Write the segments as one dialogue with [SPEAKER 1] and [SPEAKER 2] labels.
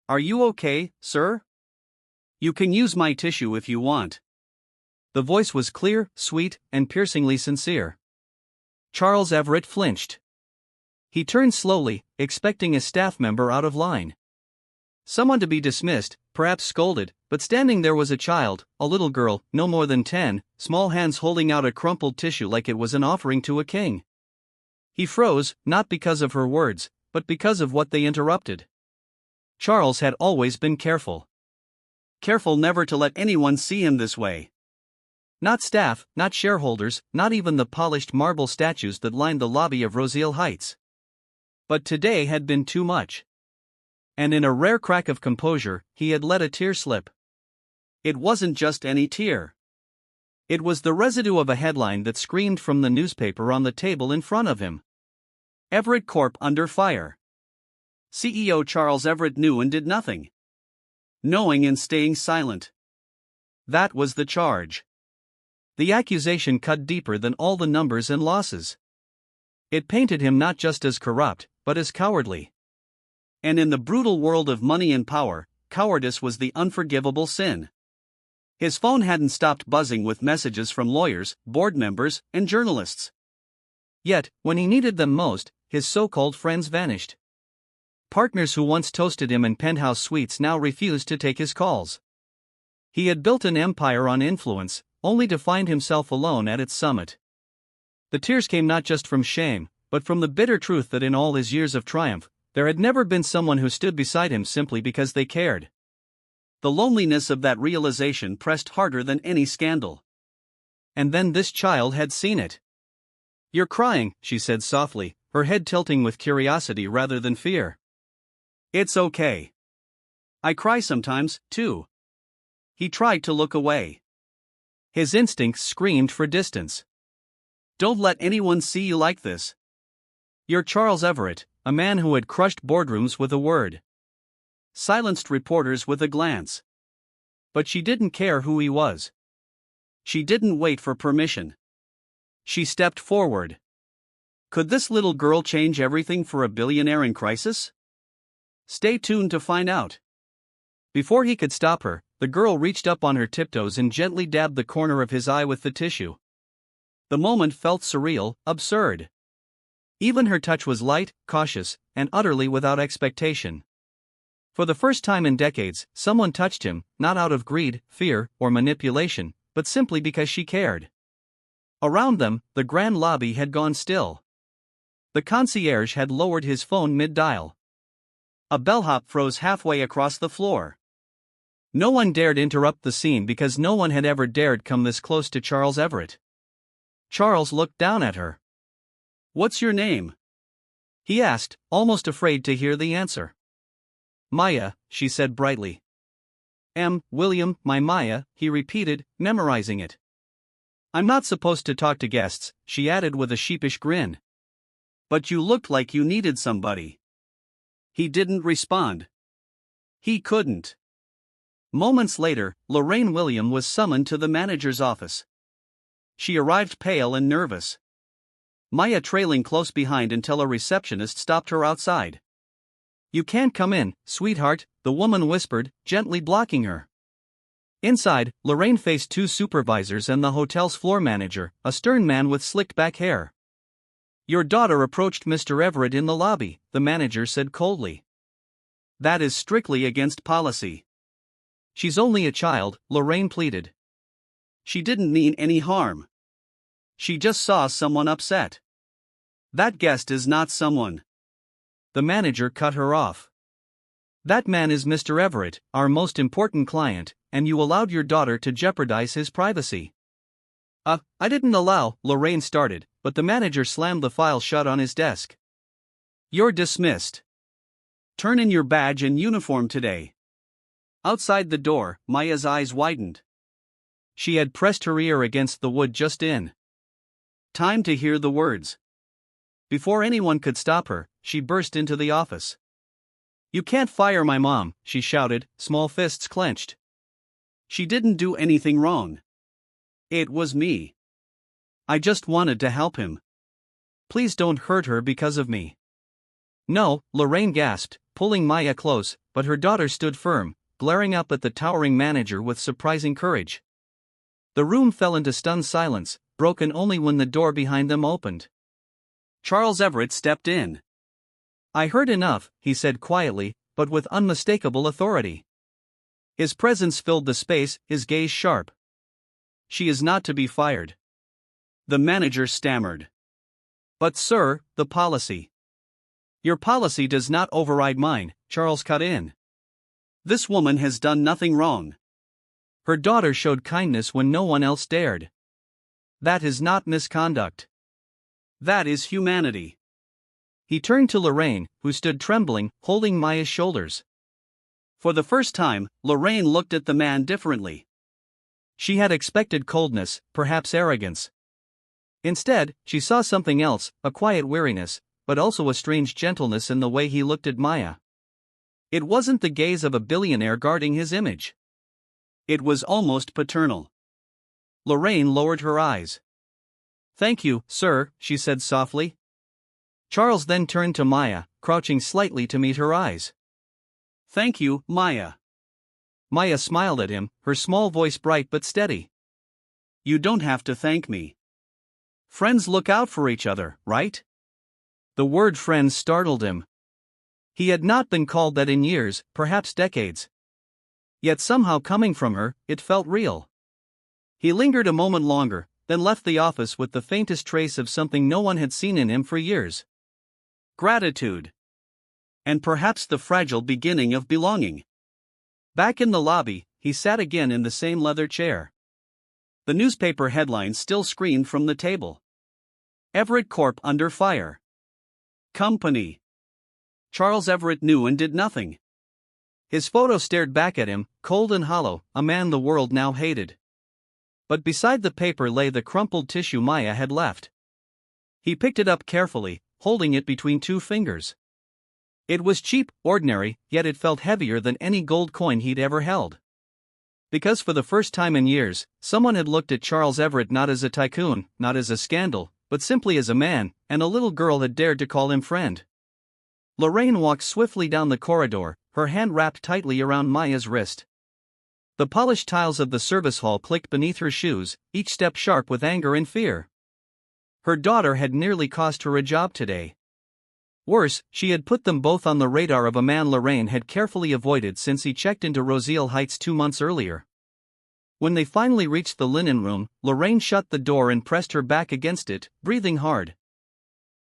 [SPEAKER 1] Are you okay, sir? You can use my tissue if you want. The voice was clear, sweet, and piercingly sincere. Charles Everett flinched. He turned slowly, expecting a staff member out of line. Someone to be dismissed, perhaps scolded, but standing there was a child, a little girl, no more than 10, small hands holding out a crumpled tissue like it was an offering to a king. He froze, not because of her words, but because of what they interrupted. Charles had always been careful. Careful never to let anyone see him this way. Not staff, not shareholders, not even the polished marble statues that lined the lobby of Rosehill Heights. But today had been too much. And in a rare crack of composure, he had let a tear slip. It wasn't just any tear. It was the residue of a headline that screamed from the newspaper on the table in front of him. Everett Corp under fire. CEO Charles Everett knew and did nothing. Knowing and staying silent. That was the charge. The accusation cut deeper than all the numbers and losses. It painted him not just as corrupt, but as cowardly. And in the brutal world of money and power, cowardice was the unforgivable sin. His phone hadn't stopped buzzing with messages from lawyers, board members, and journalists. Yet, when he needed them most, his so-called friends vanished. Partners who once toasted him in penthouse suites now refused to take his calls. He had built an empire on influence, only to find himself alone at its summit. The tears came not just from shame, but from the bitter truth that in all his years of triumph, there had never been someone who stood beside him simply because they cared. The loneliness of that realization pressed harder than any scandal. And then this child had seen it. "You're crying," she said softly, her head tilting with curiosity rather than fear. "It's okay. I cry sometimes, too." He tried to look away. His instincts screamed for distance. "Don't let anyone see you like this. You're Charles Everett, a man who had crushed boardrooms with a word. Silenced reporters with a glance. But she didn't care who he was. She didn't wait for permission. She stepped forward. Could this little girl change everything for a billionaire in crisis? Stay tuned to find out. Before he could stop her, the girl reached up on her tiptoes and gently dabbed the corner of his eye with the tissue. The moment felt surreal, absurd. Even her touch was light, cautious, and utterly without expectation. For the first time in decades, someone touched him, not out of greed, fear, or manipulation, but simply because she cared. Around them, the grand lobby had gone still. The concierge had lowered his phone mid-dial. A bellhop froze halfway across the floor. No one dared interrupt the scene because no one had ever dared come this close to Charles Everett. Charles looked down at her. "What's your name?" he asked, almost afraid to hear the answer. "Maya," she said brightly. William, my Maya," he repeated, memorizing it. "I'm not supposed to talk to guests," she added with a sheepish grin. "But you looked like you needed somebody." He didn't respond. He couldn't. Moments later, Lorraine William was summoned to the manager's office. She arrived pale and nervous. Maya trailing close behind until a receptionist stopped her outside. "You can't come in, sweetheart," the woman whispered, gently blocking her. Inside, Lorraine faced two supervisors and the hotel's floor manager, a stern man with slicked back hair. "Your daughter approached Mr. Everett in the lobby," the manager said coldly. "That is strictly against policy." "She's only a child," Lorraine pleaded. "She didn't mean any harm. She just saw someone upset." "That guest is not someone." The manager cut her off. "That man is Mr. Everett, our most important client, and you allowed your daughter to jeopardize his privacy." I didn't allow," Lorraine started, but the manager slammed the file shut on his desk. "You're dismissed. Turn in your badge and uniform today." Outside the door, Maya's eyes widened. She had pressed her ear against the wood just in time to hear the words. Before anyone could stop her, she burst into the office. "You can't fire my mom," she shouted, small fists clenched. "She didn't do anything wrong. It was me. I just wanted to help him. Please don't hurt her because of me." "No," Lorraine gasped, pulling Maya close, but her daughter stood firm, glaring up at the towering manager with surprising courage. The room fell into stunned silence, broken only when the door behind them opened. Charles Everett stepped in. "I heard enough," he said quietly, but with unmistakable authority. His presence filled the space, his gaze sharp. "She is not to be fired." The manager stammered. "But sir, the policy." "Your policy does not override mine," Charles cut in. "This woman has done nothing wrong. Her daughter showed kindness when no one else dared. That is not misconduct. That is humanity." He turned to Lorraine, who stood trembling, holding Maya's shoulders. For the first time, Lorraine looked at the man differently. She had expected coldness, perhaps arrogance. Instead, she saw something else, a quiet weariness, but also a strange gentleness in the way he looked at Maya. It wasn't the gaze of a billionaire guarding his image. It was almost paternal. Lorraine lowered her eyes. "Thank you, sir," she said softly. Charles then turned to Maya, crouching slightly to meet her eyes. "Thank you, Maya." Maya smiled at him, her small voice bright but steady. "You don't have to thank me. Friends look out for each other, right?" The word friends startled him. He had not been called that in years, perhaps decades. Yet somehow coming from her, it felt real. He lingered a moment longer, then left the office with the faintest trace of something no one had seen in him for years. Gratitude. And perhaps the fragile beginning of belonging. Back in the lobby, he sat again in the same leather chair. The newspaper headlines still screened from the table. Everett Corp under fire. Company. Charles Everett knew and did nothing. His photo stared back at him, cold and hollow, a man the world now hated. But beside the paper lay the crumpled tissue Maya had left. He picked it up carefully, holding it between two fingers. It was cheap, ordinary, yet it felt heavier than any gold coin he'd ever held. Because for the first time in years, someone had looked at Charles Everett not as a tycoon, not as a scandal, but simply as a man, and a little girl had dared to call him friend. Lorraine walked swiftly down the corridor, her hand wrapped tightly around Maya's wrist. The polished tiles of the service hall clicked beneath her shoes, each step sharp with anger and fear. Her daughter had nearly cost her a job today. Worse, she had put them both on the radar of a man Lorraine had carefully avoided since he checked into Roseal Heights 2 months earlier. When they finally reached the linen room, Lorraine shut the door and pressed her back against it, breathing hard.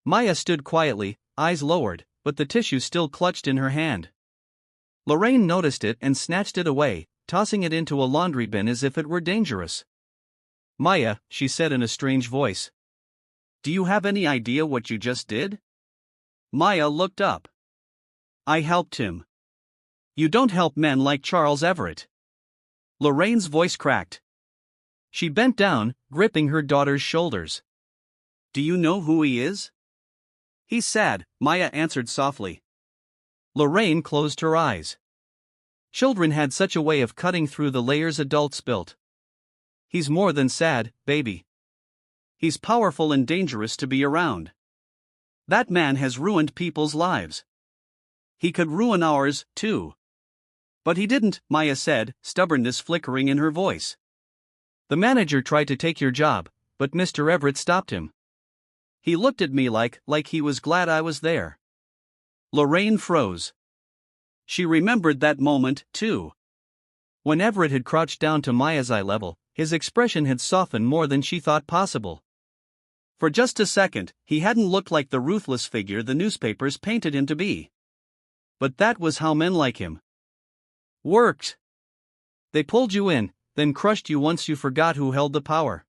[SPEAKER 1] Maya stood quietly, eyes lowered, but the tissue still clutched in her hand. Lorraine noticed it and snatched it away, tossing it into a laundry bin as if it were dangerous. "Maya," she said in a strange voice. "Do you have any idea what you just did?" Maya looked up. "I helped him." "You don't help men like Charles Everett." Lorraine's voice cracked. She bent down, gripping her daughter's shoulders. "Do you know who he is?" "He's sad," Maya answered softly. Lorraine closed her eyes. Children had such a way of cutting through the layers adults built. "He's more than sad, baby. He's powerful and dangerous to be around. That man has ruined people's lives. He could ruin ours, too." "But he didn't," Maya said, stubbornness flickering in her voice. "The manager tried to take your job, but Mr. Everett stopped him. He looked at me like he was glad I was there." Lorraine froze. She remembered that moment, too. When Everett had crouched down to Maya's eye level, his expression had softened more than she thought possible. For just a second, he hadn't looked like the ruthless figure the newspapers painted him to be. But that was how men like him worked. They pulled you in, then crushed you once you forgot who held the power.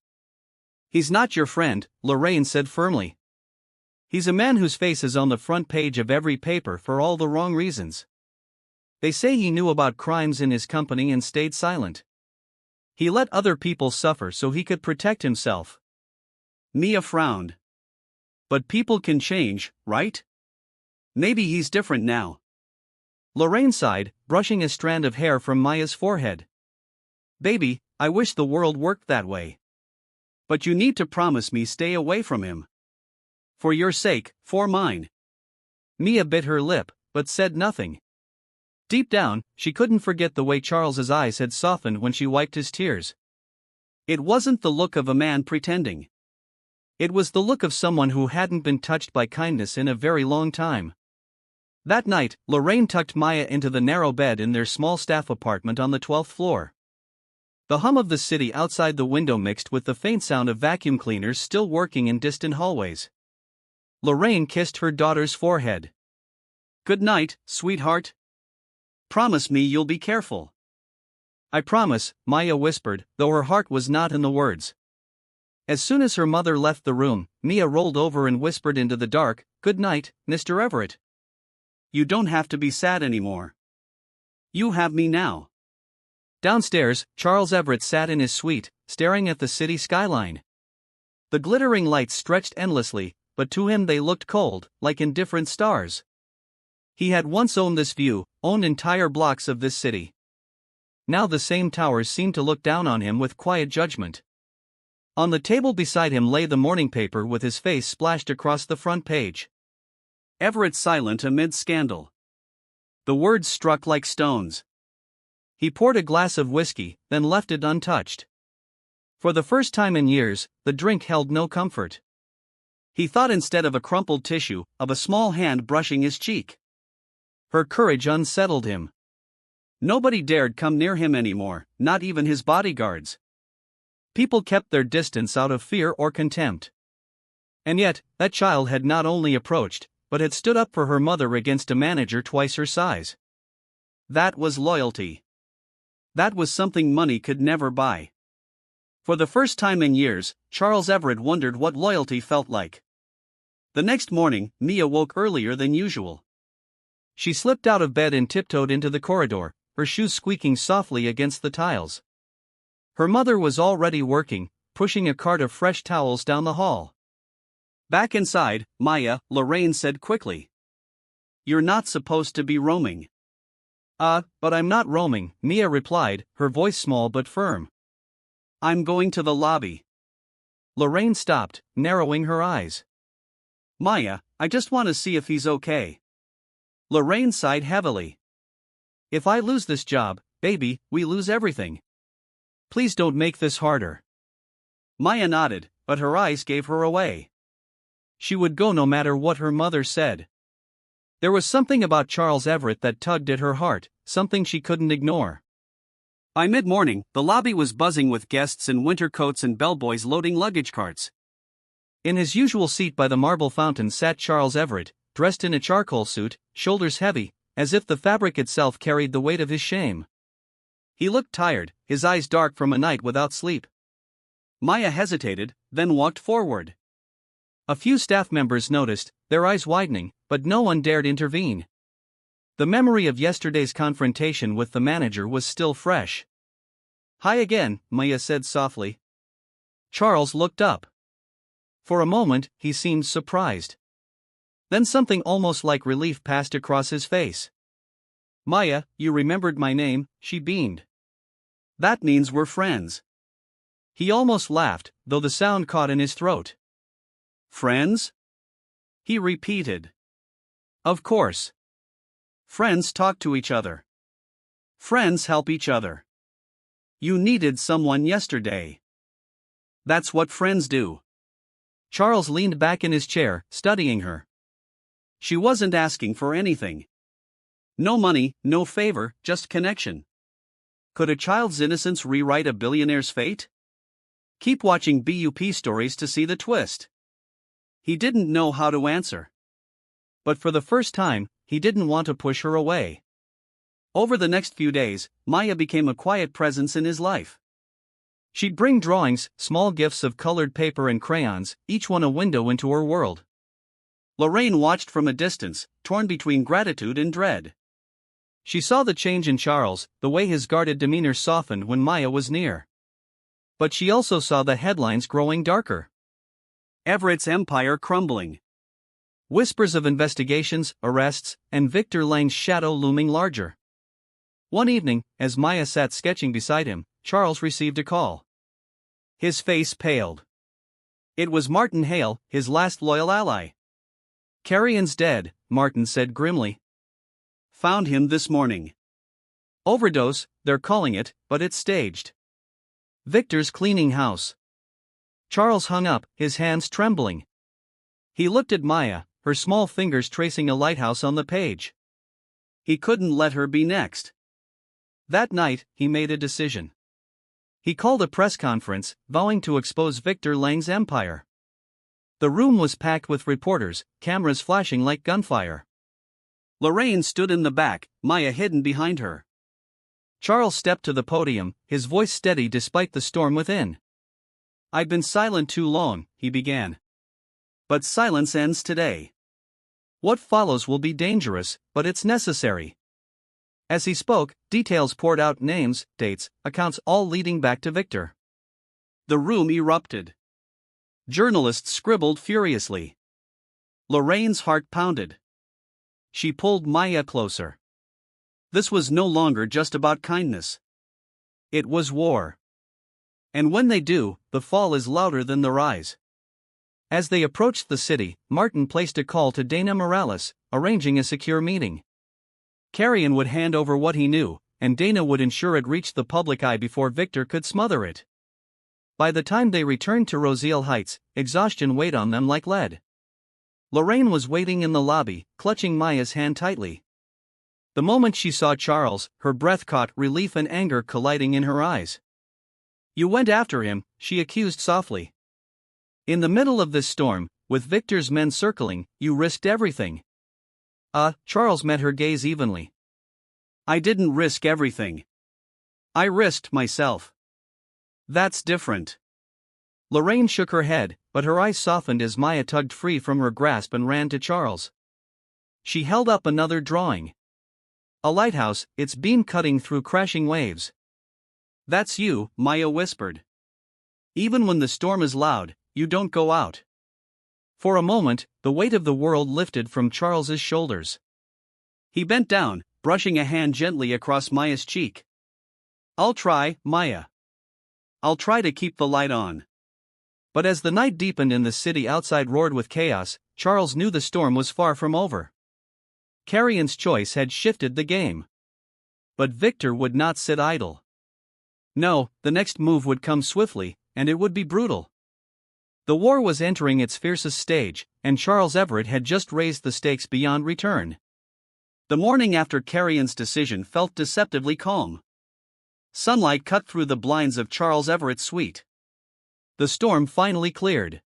[SPEAKER 1] "He's not your friend," Lorraine said firmly. "He's a man whose face is on the front page of every paper for all the wrong reasons. They say he knew about crimes in his company and stayed silent. He let other people suffer so he could protect himself." Mia frowned. "But people can change, right? Maybe he's different now." Lorraine sighed, brushing a strand of hair from Maya's forehead. "Baby, I wish the world worked that way. But you need to promise me stay away from him. For your sake, for mine." Mia bit her lip, but said nothing. Deep down, she couldn't forget the way Charles's eyes had softened when she wiped his tears. It wasn't the look of a man pretending. It was the look of someone who hadn't been touched by kindness in a very long time. That night, Lorraine tucked Maya into the narrow bed in their small staff apartment on the 12th floor. The hum of the city outside the window mixed with the faint sound of vacuum cleaners still working in distant hallways. Lorraine kissed her daughter's forehead. "Good night, sweetheart. Promise me you'll be careful." "I promise," Maya whispered, though her heart was not in the words. As soon as her mother left the room, Mia rolled over and whispered into the dark, "Good night, Mr. Everett. You don't have to be sad anymore. You have me now." Downstairs, Charles Everett sat in his suite, staring at the city skyline. The glittering lights stretched endlessly, but to him they looked cold, like indifferent stars. He had once owned this view, owned entire blocks of this city. Now the same towers seemed to look down on him with quiet judgment. On the table beside him lay the morning paper with his face splashed across the front page. "Everett silent amid scandal." The words struck like stones. He poured a glass of whiskey, then left it untouched. For the first time in years, the drink held no comfort. He thought instead of a crumpled tissue, of a small hand brushing his cheek. Her courage unsettled him. Nobody dared come near him anymore, not even his bodyguards. People kept their distance out of fear or contempt. And yet, that child had not only approached, but had stood up for her mother against a manager twice her size. That was loyalty. That was something money could never buy. For the first time in years, Charles Everett wondered what loyalty felt like. The next morning, Mia woke earlier than usual. She slipped out of bed and tiptoed into the corridor, her shoes squeaking softly against the tiles. Her mother was already working, pushing a cart of fresh towels down the hall. "Back inside, Maya," Lorraine said quickly. "You're not supposed to be roaming." But I'm not roaming," Mia replied, her voice small but firm. "I'm going to the lobby." Lorraine stopped, narrowing her eyes. "Maya, I just want to see if he's okay." Lorraine sighed heavily. "If I lose this job, baby, we lose everything. Please don't make this harder." Maya nodded, but her eyes gave her away. She would go no matter what her mother said. There was something about Charles Everett that tugged at her heart, something she couldn't ignore. By mid-morning, the lobby was buzzing with guests in winter coats and bellboys loading luggage carts. In his usual seat by the marble fountain sat Charles Everett, dressed in a charcoal suit, shoulders heavy, as if the fabric itself carried the weight of his shame. He looked tired, his eyes dark from a night without sleep. Maya hesitated, then walked forward. A few staff members noticed, their eyes widening, but no one dared intervene. The memory of yesterday's confrontation with the manager was still fresh. "Hi again," Maya said softly. Charles looked up. For a moment, he seemed surprised. Then something almost like relief passed across his face. "Maya, you remembered my name," she beamed. "That means we're friends." He almost laughed, though the sound caught in his throat. "Friends?" he repeated. "Of course. Friends talk to each other. Friends help each other. You needed someone yesterday. That's what friends do." Charles leaned back in his chair, studying her. She wasn't asking for anything. No money, no favor, just connection. Could a child's innocence rewrite a billionaire's fate? Keep watching BUP stories to see the twist. He didn't know how to answer. But for the first time, he didn't want to push her away. Over the next few days, Maya became a quiet presence in his life. She'd bring drawings, small gifts of colored paper and crayons, each one a window into her world. Lorraine watched from a distance, torn between gratitude and dread. She saw the change in Charles, the way his guarded demeanor softened when Maya was near. But she also saw the headlines growing darker. Everett's empire crumbling. Whispers of investigations, arrests, and Victor Lang's shadow looming larger. One evening, as Maya sat sketching beside him, Charles received a call. His face paled. It was Martin Hale, his last loyal ally. "Carrion's dead," Martin said grimly. Found him this morning. Overdose, they're calling it, but it's staged. Victor's cleaning house. Charles hung up, his hands trembling. He looked at Maya, her small fingers tracing a lighthouse on the page. He couldn't let her be next. That night, he made a decision. He called a press conference, vowing to expose Victor Lang's empire. The room was packed with reporters, cameras flashing like gunfire. Lorraine stood in the back, Maya hidden behind her. Charles stepped to the podium, his voice steady despite the storm within. "I've been silent too long," he began. "But silence ends today. What follows will be dangerous, but it's necessary." As he spoke, details poured out, names, dates, accounts, all leading back to Victor. The room erupted. Journalists scribbled furiously. Lorraine's heart pounded. She pulled Maya closer. This was no longer just about kindness. It was war. And when they do, the fall is louder than the rise. As they approached the city, Martin placed a call to Dana Morales, arranging a secure meeting. Carrion would hand over what he knew, and Dana would ensure it reached the public eye before Victor could smother it. By the time they returned to Rosiel Heights, exhaustion weighed on them like lead. Lorraine was waiting in the lobby, clutching Maya's hand tightly. The moment she saw Charles, her breath caught, relief and anger colliding in her eyes. "You went after him," she accused softly. "In the middle of this storm, with Victor's men circling, you risked everything." Charles met her gaze evenly. "I didn't risk everything. I risked myself." "That's different." Lorraine shook her head, but her eyes softened as Maya tugged free from her grasp and ran to Charles. She held up another drawing. A lighthouse, its beam cutting through crashing waves. "That's you," Maya whispered. "Even when the storm is loud, you don't go out." For a moment, the weight of the world lifted from Charles's shoulders. He bent down, brushing a hand gently across Maya's cheek. "I'll try, Maya. I'll try to keep the light on." But as the night deepened and the city outside roared with chaos, Charles knew the storm was far from over. Carrion's choice had shifted the game. But Victor would not sit idle. No, the next move would come swiftly, and it would be brutal. The war was entering its fiercest stage, and Charles Everett had just raised the stakes beyond return. The morning after Carrion's decision felt deceptively calm. Sunlight cut through the blinds of Charles Everett's suite. The storm finally cleared.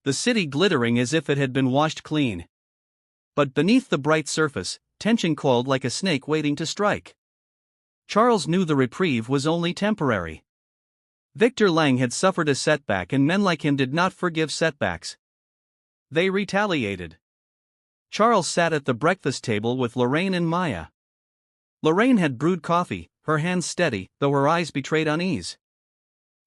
[SPEAKER 1] The city glittering as if it had been washed clean. But beneath the bright surface, tension coiled like a snake waiting to strike. Charles knew the reprieve was only temporary. Victor Lang had suffered a setback, and men like him did not forgive setbacks. They retaliated. Charles sat at the breakfast table with Lorraine and Maya. Lorraine had brewed coffee, her hands steady, though her eyes betrayed unease.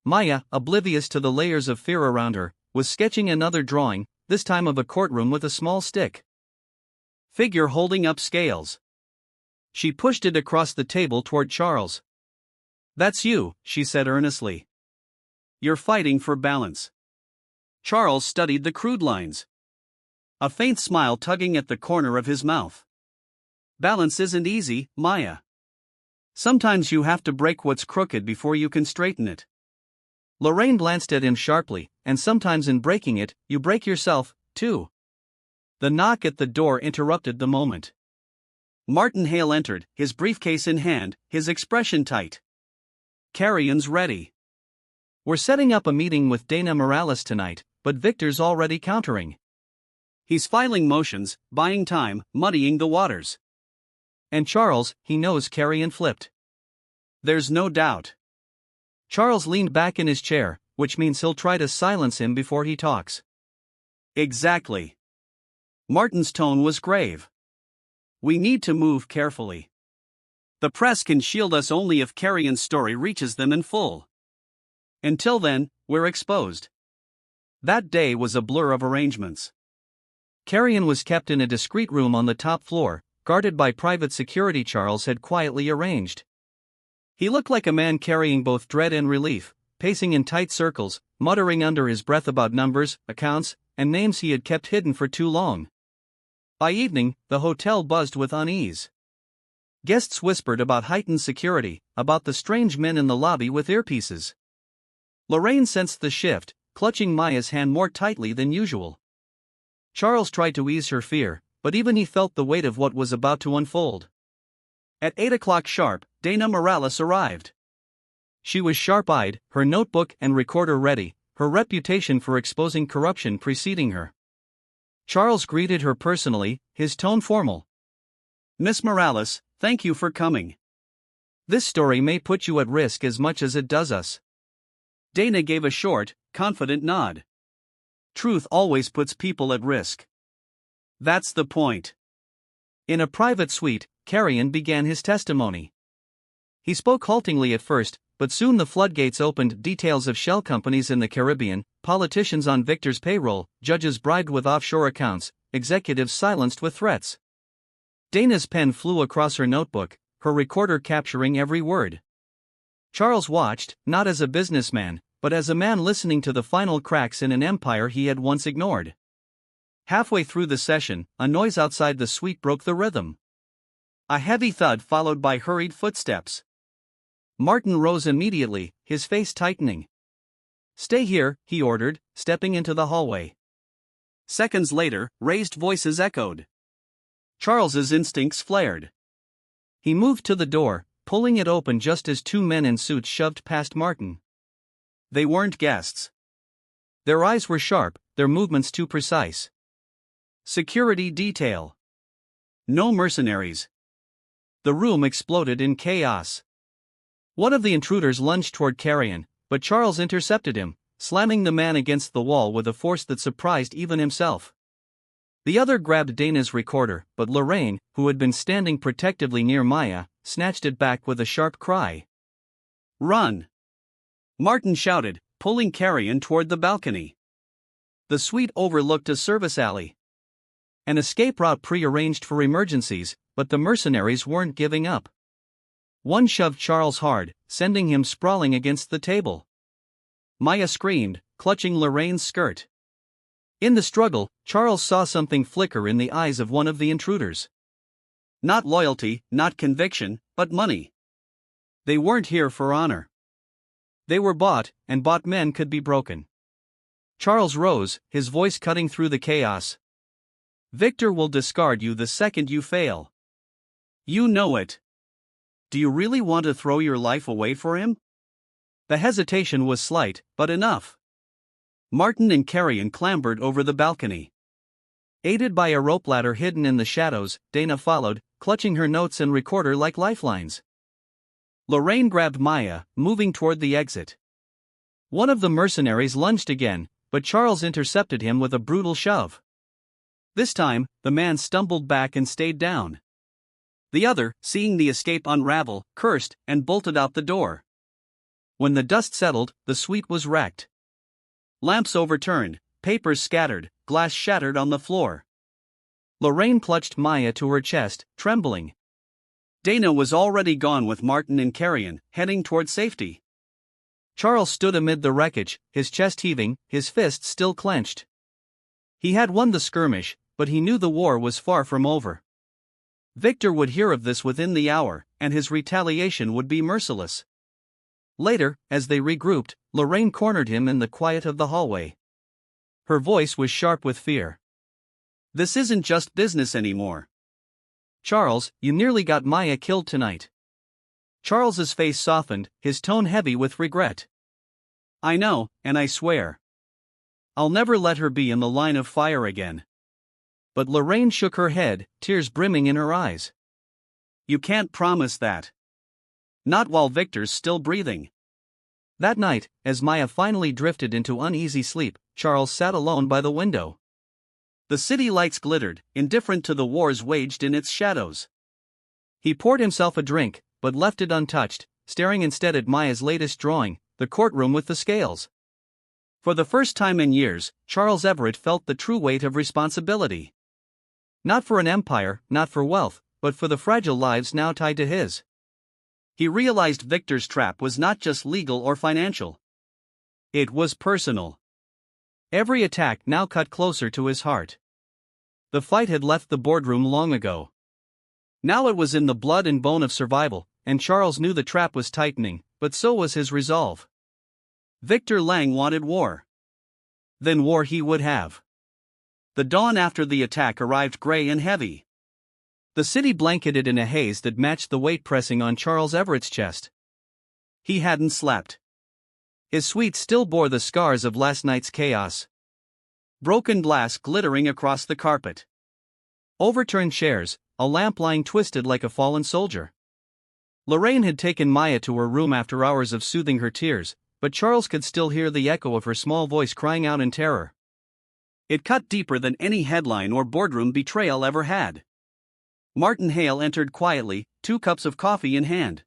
[SPEAKER 1] Maya, oblivious to the layers of fear around her, was sketching another drawing, this time of a courtroom with a small stick. Figure holding up scales. She pushed it across the table toward Charles. "That's you," she said earnestly. "You're fighting for balance." Charles studied the crude lines. A faint smile tugging at the corner of his mouth. "Balance isn't easy, Maya. Sometimes you have to break what's crooked before you can straighten it." Lorraine glanced at him sharply, "And sometimes in breaking it, you break yourself, too." The knock at the door interrupted the moment. Martin Hale entered, his briefcase in hand, his expression tight. "Carrion's ready. We're setting up a meeting with Dana Morales tonight, but Victor's already countering. He's filing motions, buying time, muddying the waters. And Charles, he knows Carrion flipped. There's no doubt." Charles leaned back in his chair, "Which means he'll try to silence him before he talks." "Exactly." Martin's tone was grave. "We need to move carefully. The press can shield us only if Carrion's story reaches them in full. Until then, we're exposed." That day was a blur of arrangements. Carrion was kept in a discreet room on the top floor, guarded by private security Charles had quietly arranged. He looked like a man carrying both dread and relief, pacing in tight circles, muttering under his breath about numbers, accounts, and names he had kept hidden for too long. By evening, the hotel buzzed with unease. Guests whispered about heightened security, about the strange men in the lobby with earpieces. Lorraine sensed the shift, clutching Maya's hand more tightly than usual. Charles tried to ease her fear, but even he felt the weight of what was about to unfold. At 8 o'clock sharp, Dana Morales arrived. She was sharp-eyed, her notebook and recorder ready, her reputation for exposing corruption preceding her. Charles greeted her personally, his tone formal. "Miss Morales, thank you for coming. This story may put you at risk as much as it does us." Dana gave a short, confident nod. "Truth always puts people at risk. That's the point." In a private suite, Carrion began his testimony. He spoke haltingly at first, but soon the floodgates opened. Details of shell companies in the Caribbean, politicians on Victor's payroll, judges bribed with offshore accounts, executives silenced with threats. Dana's pen flew across her notebook, her recorder capturing every word. Charles watched, not as a businessman, but as a man listening to the final cracks in an empire he had once ignored. Halfway through the session, a noise outside the suite broke the rhythm. A heavy thud followed by hurried footsteps. Martin rose immediately, his face tightening. "Stay here," he ordered, stepping into the hallway. Seconds later, raised voices echoed. Charles's instincts flared. He moved to the door, pulling it open just as two men in suits shoved past Martin. They weren't guests. Their eyes were sharp, their movements too precise. Security detail. No mercenaries. The room exploded in chaos. One of the intruders lunged toward Carrion, but Charles intercepted him, slamming the man against the wall with a force that surprised even himself. The other grabbed Dana's recorder, but Lorraine, who had been standing protectively near Maya, snatched it back with a sharp cry. "Run!" Martin shouted, pulling Carrion toward the balcony. The suite overlooked a service alley. An escape route pre-arranged for emergencies, but the mercenaries weren't giving up. One shoved Charles hard, sending him sprawling against the table. Maya screamed, clutching Lorraine's skirt. In the struggle, Charles saw something flicker in the eyes of one of the intruders. Not loyalty, not conviction, but money. They weren't here for honor. They were bought, and bought men could be broken. Charles rose, his voice cutting through the chaos. "Victor will discard you the second you fail. You know it. Do you really want to throw your life away for him?" The hesitation was slight, but enough. Martin and Carrion clambered over the balcony. Aided by a rope ladder hidden in the shadows, Dana followed, clutching her notes and recorder like lifelines. Lorraine grabbed Maya, moving toward the exit. One of the mercenaries lunged again, but Charles intercepted him with a brutal shove. This time, the man stumbled back and stayed down. The other, seeing the escape unravel, cursed, and bolted out the door. When the dust settled, the suite was wrecked. Lamps overturned, papers scattered, glass shattered on the floor. Lorraine clutched Maya to her chest, trembling. Dana was already gone with Martin and Carrion, heading toward safety. Charles stood amid the wreckage, his chest heaving, his fists still clenched. He had won the skirmish, but he knew the war was far from over. Victor would hear of this within the hour, and his retaliation would be merciless. Later, as they regrouped, Lorraine cornered him in the quiet of the hallway. Her voice was sharp with fear. "This isn't just business anymore. Charles, you nearly got Maya killed tonight." Charles's face softened, his tone heavy with regret. "I know, and I swear I'll never let her be in the line of fire again." But Lorraine shook her head, tears brimming in her eyes. "You can't promise that. Not while Victor's still breathing." That night, as Maya finally drifted into uneasy sleep, Charles sat alone by the window. The city lights glittered, indifferent to the wars waged in its shadows. He poured himself a drink, but left it untouched, staring instead at Maya's latest drawing, the courtroom with the scales. For the first time in years, Charles Everett felt the true weight of responsibility. Not for an empire, not for wealth, but for the fragile lives now tied to his. He realized Victor's trap was not just legal or financial. It was personal. Every attack now cut closer to his heart. The fight had left the boardroom long ago. Now it was in the blood and bone of survival, and Charles knew the trap was tightening, but so was his resolve. Victor Lang wanted war. Then war he would have. The dawn after the attack arrived gray and heavy. The city blanketed in a haze that matched the weight pressing on Charles Everett's chest. He hadn't slept. His suite still bore the scars of last night's chaos. Broken glass glittering across the carpet. Overturned chairs, a lamp lying twisted like a fallen soldier. Lorraine had taken Maya to her room after hours of soothing her tears, but Charles could still hear the echo of her small voice crying out in terror. It cut deeper than any headline or boardroom betrayal ever had. Martin Hale entered quietly, 2 cups of coffee in hand.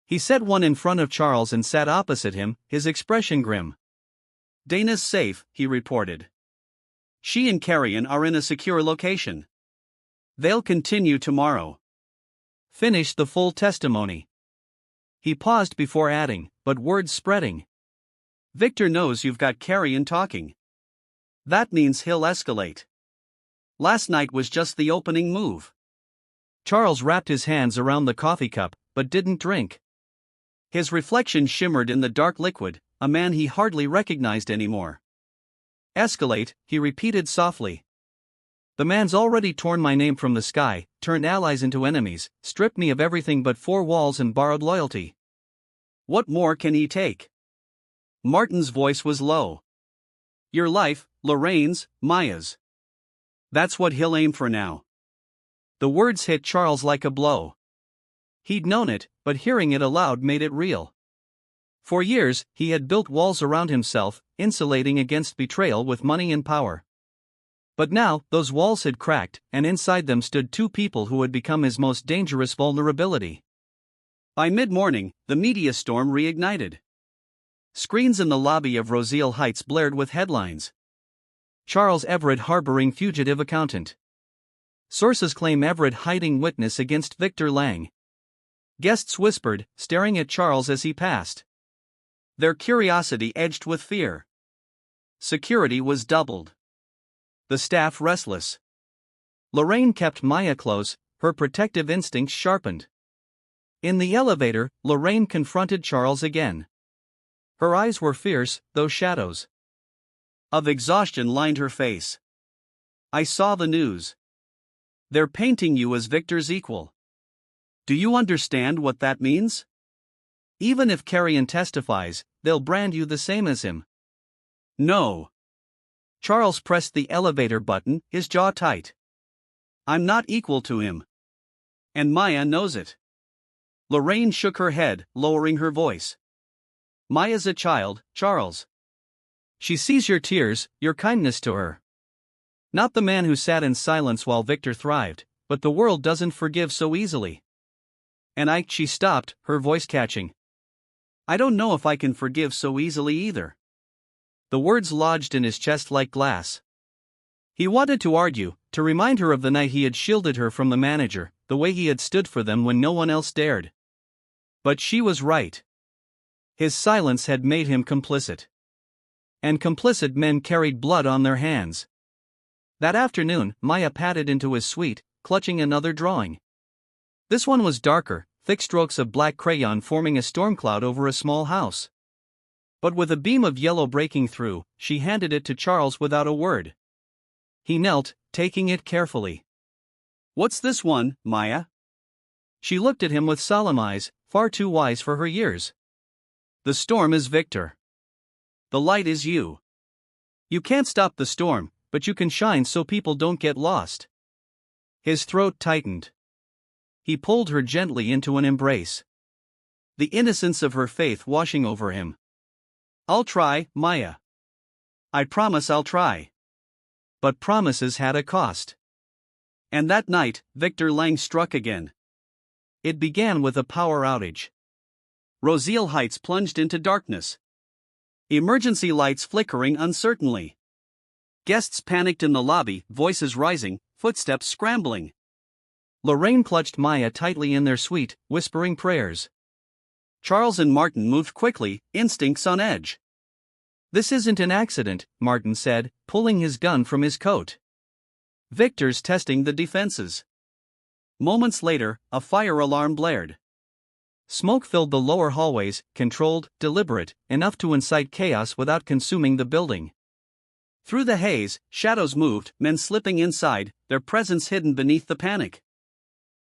[SPEAKER 1] He set one in front of Charles and sat opposite him, his expression grim. "Dana's safe," he reported. "She and Carrion are in a secure location. They'll continue tomorrow. Finish the full testimony." He paused before adding, but words spreading. "Victor knows you've got Carrion talking. That means he'll escalate. Last night was just the opening move." Charles wrapped his hands around the coffee cup, but didn't drink. His reflection shimmered in the dark liquid, a man he hardly recognized anymore. "Escalate," he repeated softly. "The man's already torn my name from the sky, turned allies into enemies, stripped me of everything but 4 walls and borrowed loyalty. What more can he take?" Martin's voice was low. "Your life, Lorraine's, Maya's. That's what he'll aim for now." The words hit Charles like a blow. He'd known it, but hearing it aloud made it real. For years, he had built walls around himself, insulating against betrayal with money and power. But now, those walls had cracked, and inside them stood 2 people who had become his most dangerous vulnerability. By mid-morning, the media storm reignited. Screens in the lobby of Roseal Heights blared with headlines. Charles Everett harboring fugitive accountant. Sources claim Everett hiding witness against Victor Lang. Guests whispered, staring at Charles as he passed. Their curiosity edged with fear. Security was doubled. The staff restless. Lorraine kept Maya close, her protective instincts sharpened. In the elevator, Lorraine confronted Charles again. Her eyes were fierce, though shadows of exhaustion lined her face. "I saw the news. They're painting you as Victor's equal. Do you understand what that means? Even if Carrion testifies, they'll brand you the same as him." "No." Charles pressed the elevator button, his jaw tight. "I'm not equal to him. And Maya knows it." Lorraine shook her head, lowering her voice. "Maya's a child, Charles. She sees your tears, your kindness to her. Not the man who sat in silence while Victor thrived, but the world doesn't forgive so easily." "And she stopped, her voice catching. "I don't know if I can forgive so easily either." The words lodged in his chest like glass. He wanted to argue, to remind her of the night he had shielded her from the manager, the way he had stood for them when no one else dared. But she was right. His silence had made him complicit. And complicit men carried blood on their hands. That afternoon, Maya padded into his suite, clutching another drawing. This one was darker, thick strokes of black crayon forming a storm cloud over a small house. But with a beam of yellow breaking through, she handed it to Charles without a word. He knelt, taking it carefully. "What's this one, Maya?" She looked at him with solemn eyes, far too wise for her years. "The storm is Victor. The light is you. You can't stop the storm, but you can shine so people don't get lost." His throat tightened. He pulled her gently into an embrace. The innocence of her faith washing over him. "I'll try, Maya. I promise I'll try." But promises had a cost. And that night, Victor Lang struck again. It began with a power outage. Roseal Heights plunged into darkness. Emergency lights flickering uncertainly. Guests panicked in the lobby, voices rising, footsteps scrambling. Lorraine clutched Maya tightly in their suite, whispering prayers. Charles and Martin moved quickly, instincts on edge. "This isn't an accident," Martin said, pulling his gun from his coat. "Victor's testing the defenses." Moments later, a fire alarm blared. Smoke filled the lower hallways, controlled, deliberate, enough to incite chaos without consuming the building. Through the haze, shadows moved, men slipping inside, their presence hidden beneath the panic.